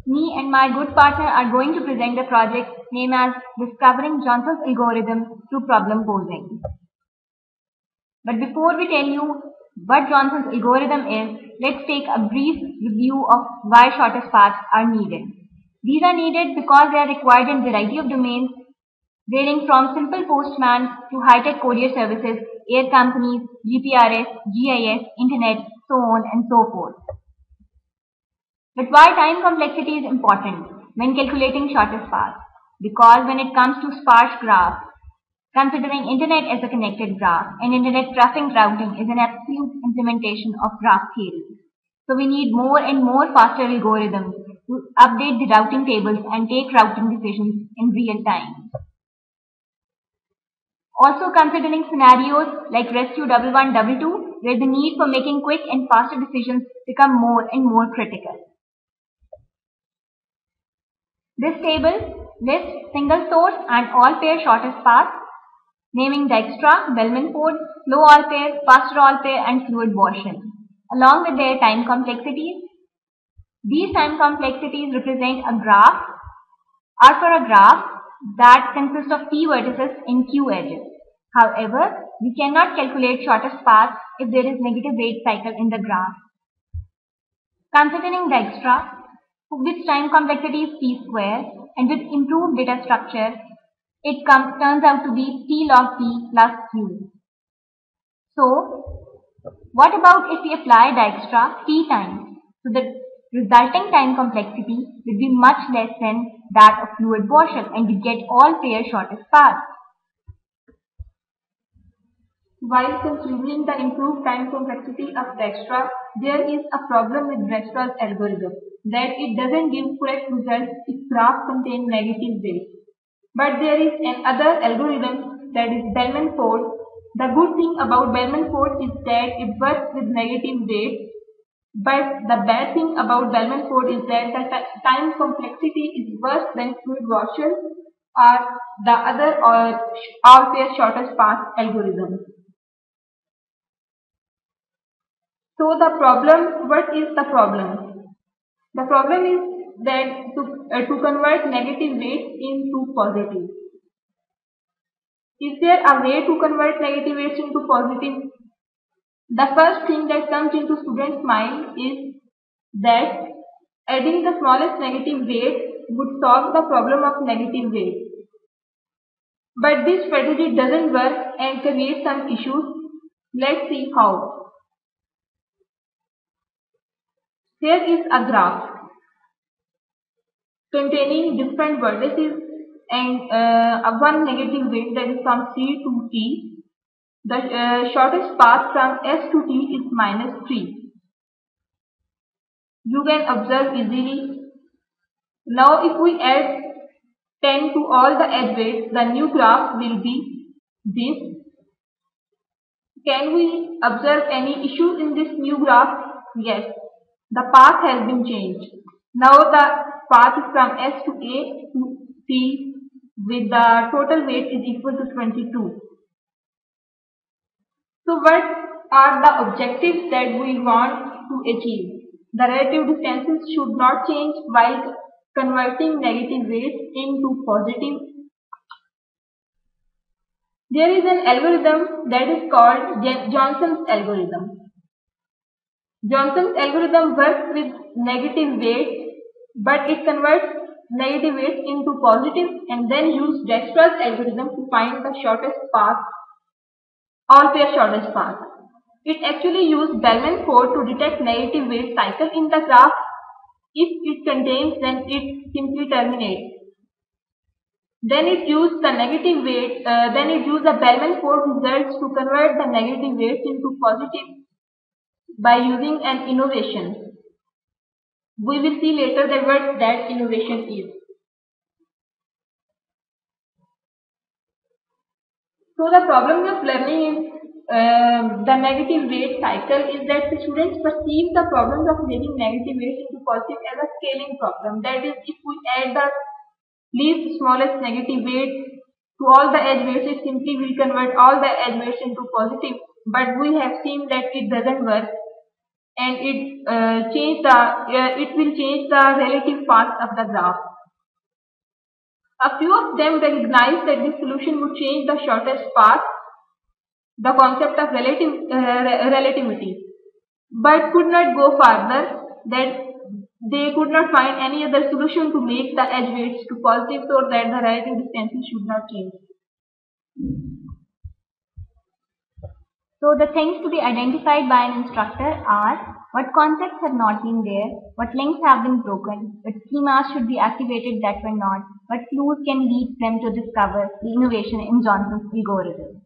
Me and my good partner are going to present a project named as Discovering Johnson's Algorithm Through Problem Posing. But before we tell you what Johnson's algorithm is, let's take a brief review of why shortest paths are needed. These are needed because they are required in a variety of domains, varying from simple postman to high-tech courier services, air companies, GPRS, GIS, internet, so on and so forth. But why time complexity is important when calculating shortest path? Because when it comes to sparse graph, considering internet as a connected graph and internet traffic routing is an absolute implementation of graph theory. So we need more and more faster algorithms to update the routing tables and take routing decisions in real time. Also considering scenarios like rescue 1112 where the need for making quick and faster decisions become more and more critical. This table lists single source and all pair shortest path, naming Dijkstra, Bellman-Ford, slow all pair, faster all pair and fluid Gaussian, along with their time complexities. These time complexities represent a graph or for a graph that consists of p vertices in q edges. However, we cannot calculate shortest path if there is negative rate cycle in the graph. Considering Dijkstra, which time complexity is p square, and with improved data structure, it turns out to be t log p plus q. So, what about if we apply Dijkstra t times? So the resulting time complexity will be much less than that of fluid Gaussian, and we get all pair shortest paths. While considering the improved time complexity of Dijkstra, there is a problem with Dijkstra's algorithm, that it doesn't give correct results if graphs contain negative weights. But there is another algorithm, that is Bellman-Ford. The good thing about Bellman-Ford is that it works with negative weights, but the bad thing about Bellman-Ford is that the time complexity is worse than fluid Gaussian or the other all pair shortest path algorithm. So the problem, what is the problem? The problem is that to convert negative weights into positive. Is there a way to convert negative weights into positive? The first thing that comes into students' mind is that adding the smallest negative weight would solve the problem of negative weight. But this strategy doesn't work and creates some issues. Let's see how. Here is a graph containing different vertices and one negative weight, that is from C to T. The shortest path from S to T is -3. You can observe easily. Now if we add 10 to all the edge weights, the new graph will be this. Can we observe any issues in this new graph? Yes. The path has been changed. Now the path is from S to A to T with the total weight is equal to 22. So what are the objectives that we want to achieve? The relative distances should not change while converting negative weights into positive. There is an algorithm that is called Johnson's algorithm. Johnson's algorithm works with negative weights, but it converts negative weights into positive and then uses Dijkstra's algorithm to find the shortest path, all pair shortest path. It actually used Bellman-Ford to detect negative weight cycle in the graph. If it contains, then it simply terminates. Then it used the negative weight, then it used the Bellman-Ford results to convert the negative weights into positive by using an innovation. We will see later that what that innovation is. So the problem of learning in the negative weight cycle is that the students perceive the problems of making negative weights into positive as a scaling problem. That is, if we add the least smallest negative weight to all the edge weights, it simply will convert all the edge weights into positive. But we have seen that it doesn't work. and it will change the relative path of the graph. A few of them recognized that this solution would change the shortest path, the concept of relativity, but could not go farther, that they could not find any other solution to make the edge weights to positive so that the relative distances should not change. So the things to be identified by an instructor are what concepts have not been there, what links have been broken, what schemas should be activated that were not, what clues can lead them to discover the innovation in Johnson's algorithm.